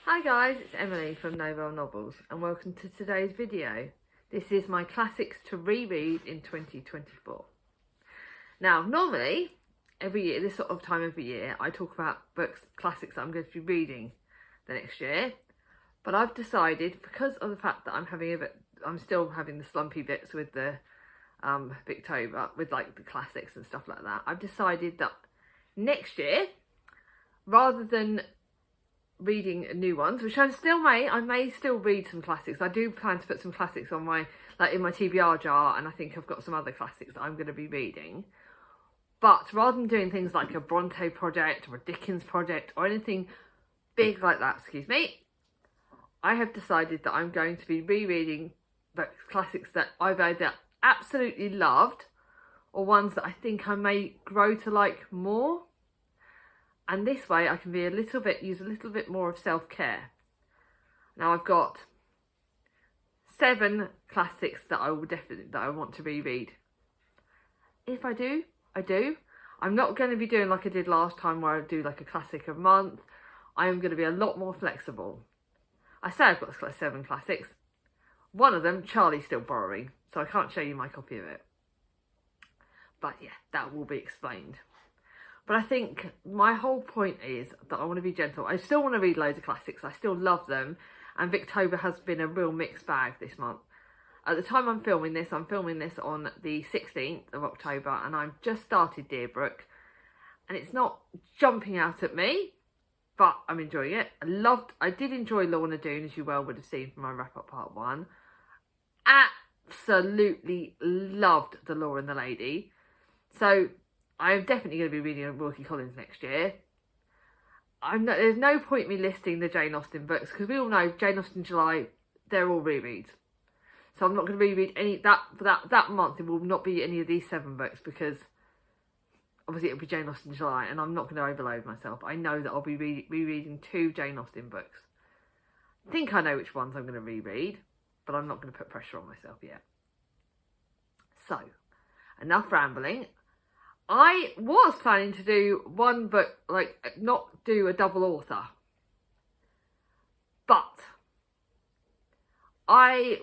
Hi guys, it's Emily from Novel Novels and welcome to today's video. This is my classics to reread in 2024. Now, normally, every year, this sort of time every year, I talk about books, classics that I'm going to be reading the next year. But I've decided, because of the fact that I'm still having the slumpy bits with the Victober, with like the classics and stuff like that, I've decided that next year, rather than reading new ones, which I may still read some classics. I do plan to put some classics on my, like in my TBR jar, and I think I've got some other classics that I'm going to be reading. But rather than doing things like a Bronte project or a Dickens project or anything big like that, I have decided that I'm going to be rereading the classics that I've either absolutely loved or ones that I think I may grow to like more. And this way I can use a little bit more of self-care. Now I've got 7 classics that I want to reread. If I do, I do. I'm not going to be doing like I did last time where I do like a classic a month. I am going to be a lot more flexible. I say I've got 7 classics. One of them, Charlie's still borrowing, so I can't show you my copy of it. But yeah, that will be explained. But I think my whole point is that I want to be gentle. I still want to read loads of classics. I still love them. And Victober has been a real mixed bag this month. At the time I'm filming this on the 16th of October. And I've just started Deerbrook. And it's not jumping out at me, but I'm enjoying it. I did enjoy Lorna Doone, as you well would have seen from my wrap-up part 1. Absolutely loved The Law and the Lady. So I'm definitely going to be reading Wilkie Collins next year. There's no point me listing the Jane Austen books, because we all know Jane Austen July, they're all rereads. So I'm not going to reread any that month. It will not be any of these 7 books, because obviously it'll be Jane Austen July, and I'm not going to overload myself. I know that I'll be rereading 2 Jane Austen books. I think I know which ones I'm going to reread, but I'm not going to put pressure on myself yet. So, enough rambling. I was planning to do one book, like not do a double author. But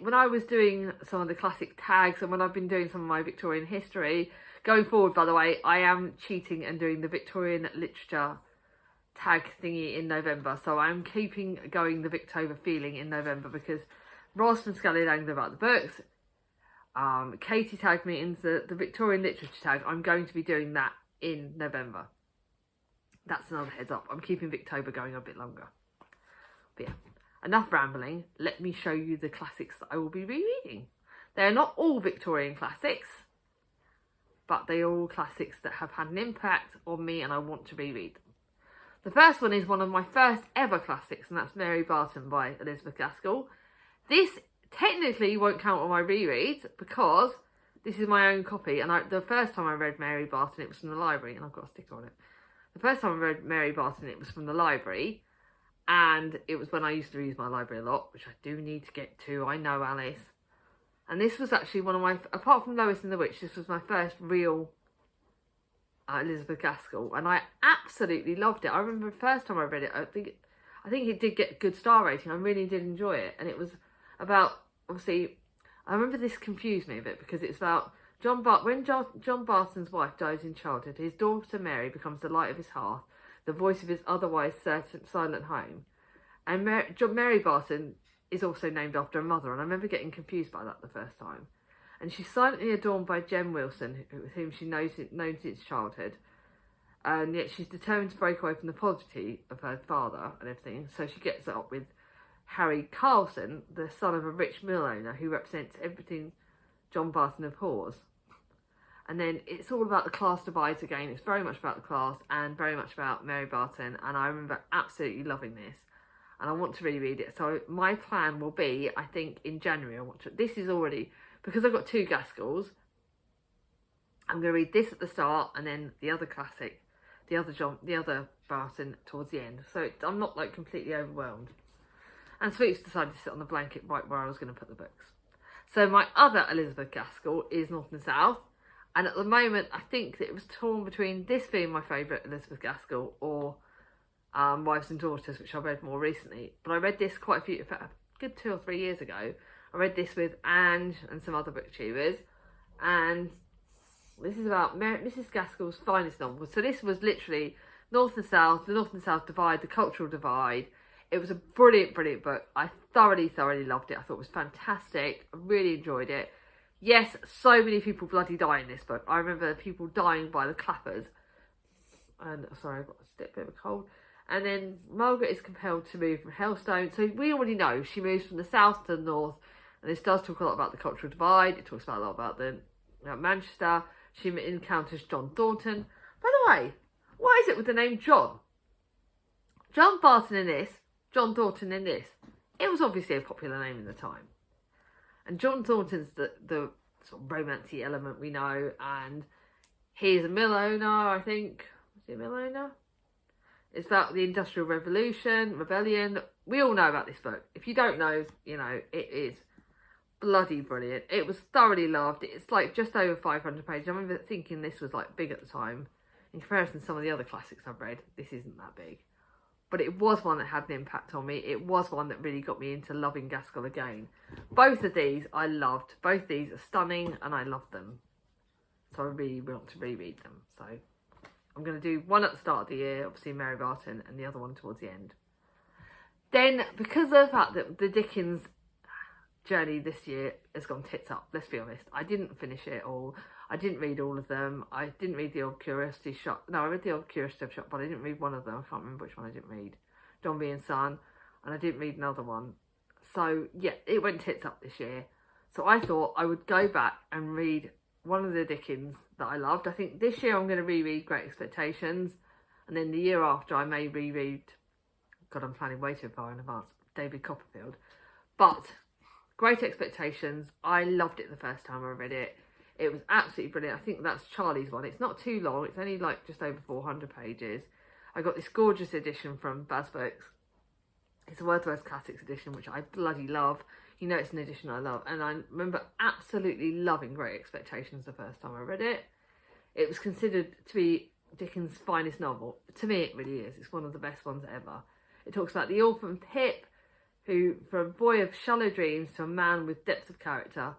when I was doing some of the classic tags and when I've been doing some of my Victorian history, going forward, by the way, I am cheating and doing the Victorian literature tag thingy in November. So I'm keeping going the Victober feeling in November, because Ross from Scully Langdon about the books, Katie tagged me into the Victorian literature tag. I'm going to be doing that in November. That's another heads up. I'm keeping Victober going a bit longer. But yeah, enough rambling. Let me show you the classics that I will be rereading. They're not all Victorian classics, but they are all classics that have had an impact on me and I want to reread them. The first one is one of my first ever classics, and that's Mary Barton by Elizabeth Gaskell. This technically won't count on my rereads, because this is my own copy, and the first time I read Mary Barton, it was from the library, and I've got a sticker on it. The first time I read Mary Barton, it was from the library, and it was when I used to use my library a lot, which I do need to get to, I know, Alice. And this was actually one of my, apart from Lois and the Witch, this was my first real Elizabeth Gaskell, and I absolutely loved it. I remember the first time I read it, I think it did get a good star rating. I really did enjoy it, and it was about, obviously, I remember this confused me a bit, because it's about when John Barton's wife dies in childhood, his daughter Mary becomes the light of his hearth, the voice of his otherwise silent home. And Mary Barton is also named after her mother, and I remember getting confused by that the first time. And she's silently adorned by Jem Wilson, with whom she knows since childhood, and yet she's determined to break away from the poverty of her father and everything, so she gets up with Harry Carlson, the son of a rich mill owner who represents everything John Barton abhors. And then it's all about the class divides again. It's very much about the class and very much about Mary Barton, and I remember absolutely loving this, and I want to reread it. So my plan will be, I think in January, this is already, because I've got 2 Gaskells, I'm going to read this at the start and then the other classic, the other Barton towards the end. So I'm not like completely overwhelmed. And Sweets decided to sit on the blanket right where I was going to put the books. So my other Elizabeth Gaskell is North and South. And at the moment, I think that it was torn between this being my favourite Elizabeth Gaskell or Wives and Daughters, which I read more recently. But I read this quite a good 2 or 3 years ago. I read this with Ange and some other booktubers, and this is about Mrs. Gaskell's finest novel. So this was literally North and South, the North and South divide, the cultural divide. It was a brilliant, brilliant book. I thoroughly, thoroughly loved it. I thought it was fantastic. I really enjoyed it. Yes, so many people bloody die in this book. I remember people dying by the clappers. And sorry, I've got a bit of a cold. And then Margaret is compelled to move from Hellstone. So we already know she moves from the south to the north. And this does talk a lot about the cultural divide. It talks about a lot about the Manchester. She encounters John Thornton. By the way, what is it with the name John? John Barton in this, John Thornton in this. It was obviously a popular name in the time. And John Thornton's the sort of romancy element we know. And he's a mill owner, I think. Is he a mill owner? It's about the Industrial Rebellion. We all know about this book. If you don't know, you know, it is bloody brilliant. It was thoroughly loved. It's like just over 500 pages. I remember thinking this was like big at the time. In comparison to some of the other classics I've read, this isn't that big. But it was one that had an impact on me. It was one that really got me into loving Gaskell again. Both of these I loved. Both these are stunning and I love them. So I really want to reread them. So I'm going to do one at the start of the year, obviously Mary Barton, and the other one towards the end. Then, because of the fact that the Dickens journey this year has gone tits up, let's be honest. I didn't finish it all. I didn't read all of them. I didn't read The Odd Curiosity Shop. No, I read The Odd Curiosity Shop, but I didn't read one of them. I can't remember which one I didn't read. Dombey and Son, and I didn't read another one. So, yeah, it went tits up this year. So I thought I would go back and read one of the Dickens that I loved. I think this year I'm going to reread Great Expectations, and then the year after I may reread, God, I'm planning way too far in advance, David Copperfield. But Great Expectations, I loved it the first time I read it. It was absolutely brilliant. I think that's Charlie's one. It's not too long. It's only like just over 400 pages. I got this gorgeous edition from Baz Books. It's a Wordsworth Classics edition, which I bloody love. You know it's an edition I love. And I remember absolutely loving Great Expectations the first time I read it. It was considered to be Dickens' finest novel. To me, it really is. It's one of the best ones ever. It talks about the orphan Pip, who, from a boy of shallow dreams to a man with depth of character.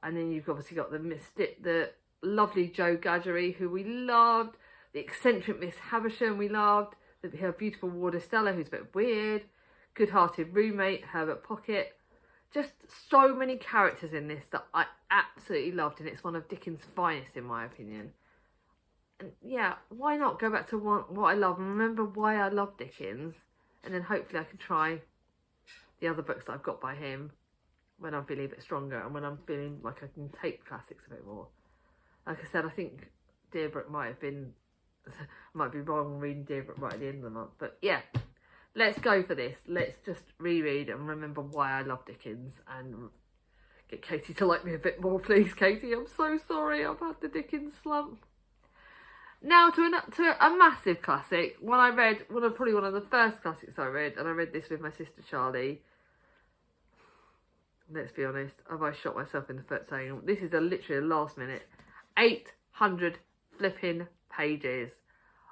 And then you've obviously got the lovely Joe Gadgery, who we loved, the eccentric Miss Havisham we loved, her beautiful warder Stella, who's a bit weird, good-hearted roommate Herbert Pocket. Just so many characters in this that I absolutely loved, and it's one of Dickens' finest in my opinion. And yeah, why not go back to what I love and remember why I love Dickens, and then hopefully I can try the other books that I've got by him when I'm feeling a bit stronger and when I'm feeling like I can take classics a bit more. Like I said, I think Deerbrook might be wrong reading Deerbrook right at the end of the month. But yeah, let's go for this. Let's just reread and remember why I love Dickens and get Katie to like me a bit more, please, Katie. I'm so sorry I've had the Dickens slump. Now to a massive classic. One I read, probably one of the first classics I read, and I read this with my sister Charlie. Let's be honest, have I shot myself in the foot saying this is literally a last minute 800 flipping pages.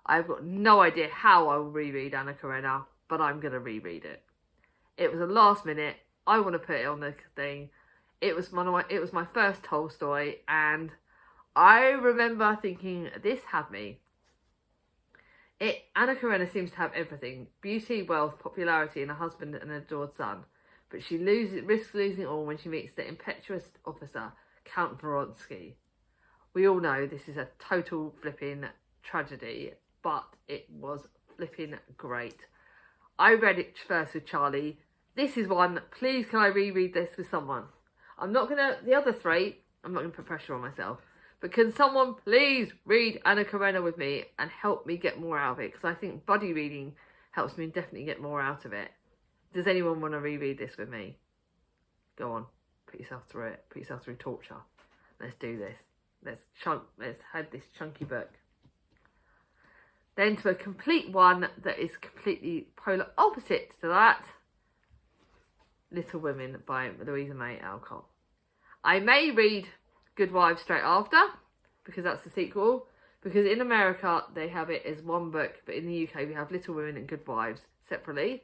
I've got no idea how I will reread Anna Karenina, but I'm going to reread it. It was a last minute. I want to put it on the thing. It was my first Tolstoy, and I remember thinking, this had me. Anna Karenina seems to have everything: beauty, wealth, popularity, and a husband and an adored son. But she risks losing it all when she meets the impetuous officer, Count Vronsky. We all know this is a total flipping tragedy, but it was flipping great. I read it first with Charlie. This is one, please can I reread this with someone? The other three, I'm not going to put pressure on myself. But can someone please read Anna Karenina with me and help me get more out of it? Because I think buddy reading helps me definitely get more out of it. Does anyone want to reread this with me? Go on, put yourself through it. Put yourself through torture. Let's do this. Let's have this chunky book. Then to a complete one that is completely polar opposite to that. Little Women by Louisa May Alcott. I may read Good Wives straight after, because that's the sequel. Because in America, they have it as one book, but in the UK, we have Little Women and Good Wives separately.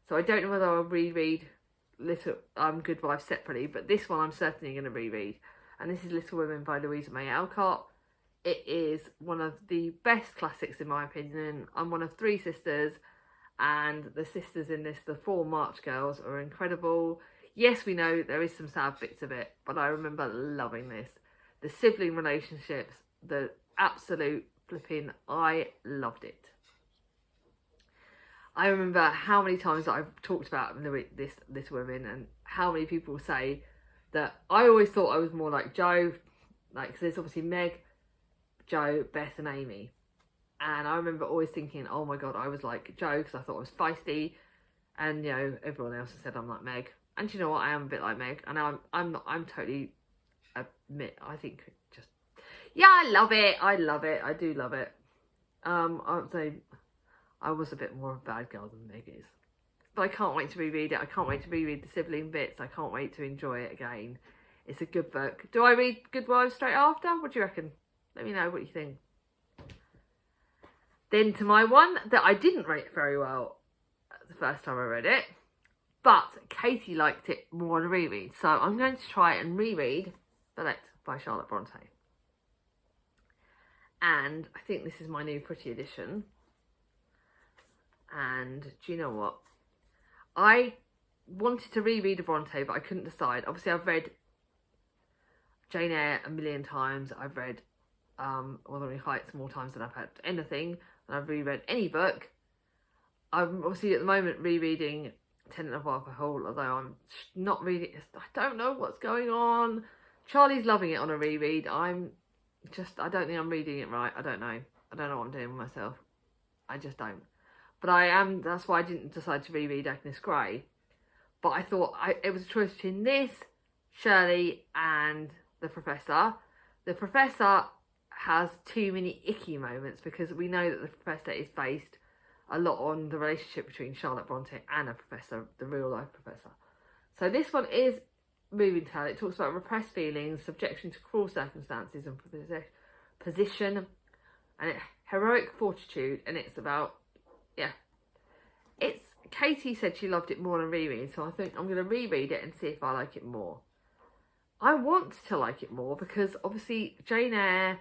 So I don't know whether I'll reread Good Wives separately, but this one I'm certainly going to reread. And this is Little Women by Louisa May Alcott. It is one of the best classics in my opinion. I'm one of 3 sisters, and the sisters in this, the 4 March girls, are incredible. Yes, we know there is some sad bits of it, but I remember loving this. The sibling relationships, the absolute flipping, I loved it. I remember how many times I've talked about this women, and how many people say that I always thought I was more like Jo, like, cause there's obviously Meg, Jo, Beth and Amy. And I remember always thinking, oh my God, I was like Jo because I thought I was feisty. And, you know, everyone else has said I'm like Meg. And you know what, I am a bit like Meg. And I'm totally, I think just, yeah, I love it. I do love it. I would say I was a bit more of a bad girl than Meg is. But I can't wait to reread it. I can't wait to reread the sibling bits. I can't wait to enjoy it again. It's a good book. Do I read Good Wives straight after? What do you reckon? Let me know what you think. Then to my one that I didn't rate very well the first time I read it, but Katie liked it more on a reread. So I'm going to try and reread Ballette by Charlotte Bronte. And I think this is my new pretty edition. And do you know what? I wanted to reread a Bronte, but I couldn't decide. Obviously, I've read Jane Eyre a million times. I've read Wuthering Heights more times than I've had anything. And I've reread any book. I'm obviously at the moment rereading Tenant of Walker Hall, although I'm not reading. I don't know what's going on. Charlie's loving it on a reread. I don't think I'm reading it right. I don't know what I'm doing with myself. I just don't. But I am, that's why I didn't decide to reread Agnes Grey. But I thought it was a choice between this, Shirley, and The Professor. The Professor has too many icky moments because we know that The Professor is based a lot on the relationship between Charlotte Bronte and a professor, the real life professor. So this one is moving tale. It talks about repressed feelings, subjection to cruel circumstances and position, and heroic fortitude, and it's about, yeah. Katie said she loved it more on a reread, so I think I'm going to reread it and see if I like it more. I want to like it more because obviously Jane Eyre,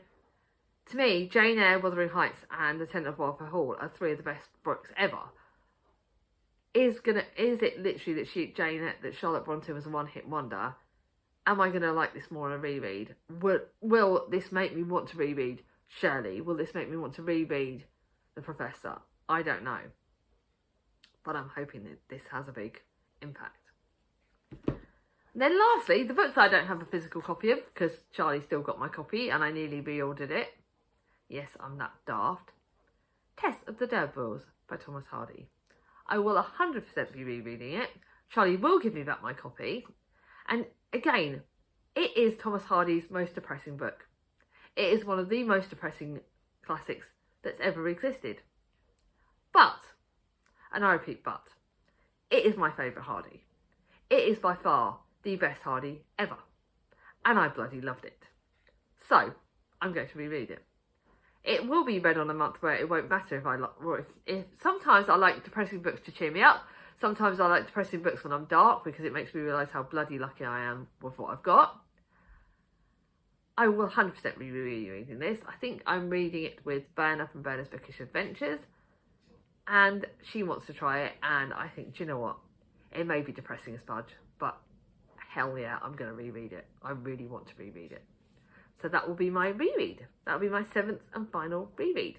to me, Jane Eyre, Wuthering Heights and The Tenant of Walker Hall are 3 of the best books ever. Is it literally that Charlotte Bronte was a one-hit wonder? Am I going to like this more on a reread? Will this make me want to reread Shirley? Will this make me want to reread The Professor? I don't know. But I'm hoping that this has a big impact. And then lastly, the book that I don't have a physical copy of, because Charlie still got my copy and I nearly reordered it. Yes, I'm that daft. Tess of the D'Urbervilles by Thomas Hardy. I will 100% be rereading it. Charlie will give me back my copy. And again, it is Thomas Hardy's most depressing book. It is one of the most depressing classics that's ever existed. But, and I repeat but, it is my favourite Hardy. It is by far the best Hardy ever. And I bloody loved it. So, I'm going to reread it. It will be read on a month where it won't matter if sometimes I like depressing books to cheer me up. Sometimes I like depressing books when I'm dark because it makes me realise how bloody lucky I am with what I've got. I will 100% be rereading this. I think I'm reading it with Berna from Berna's Bookish Adventures. And she wants to try it. And I think, do you know what? It may be depressing as fudge. But hell yeah, I'm going to reread it. I really want to reread it. So that will be my reread. That will be my 7th and final reread.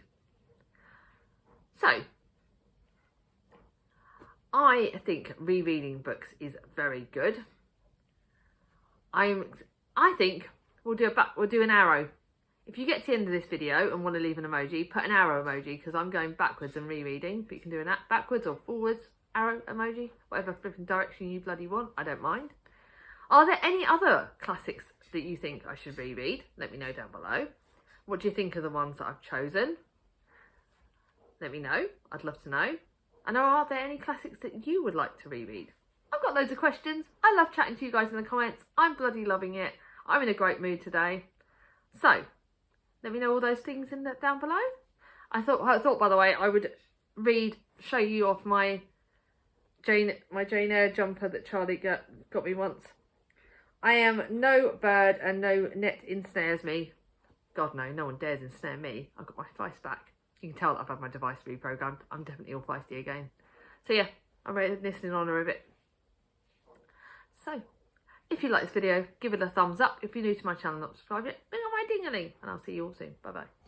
So, I think rereading books is very good. I think we'll do an arrow. If you get to the end of this video and want to leave an emoji, put an arrow emoji because I'm going backwards and rereading. But you can do an backwards or forwards arrow emoji, whatever flipping direction you bloody want. I don't mind. Are there any other classics that you think I should reread? Let me know down below. What do you think of the ones that I've chosen? Let me know. I'd love to know. And are there any classics that you would like to reread? I've got loads of questions. I love chatting to you guys in the comments. I'm bloody loving it. I'm in a great mood today. So, let me know all those things in down below. I thought, by the way, I would show you off my Jane Eyre jumper that Charlie got me once. I am no bird and no net ensnares me. God no, no one dares ensnare me. I've got my feist back. You can tell that I've had my device reprogrammed. I'm definitely all feisty again. So yeah, I'm rating this in honour of it. So, if you like this video, give it a thumbs up. If you're new to my channel, not subscribed yet, ring on my ding-a-ling. And I'll see you all soon. Bye bye.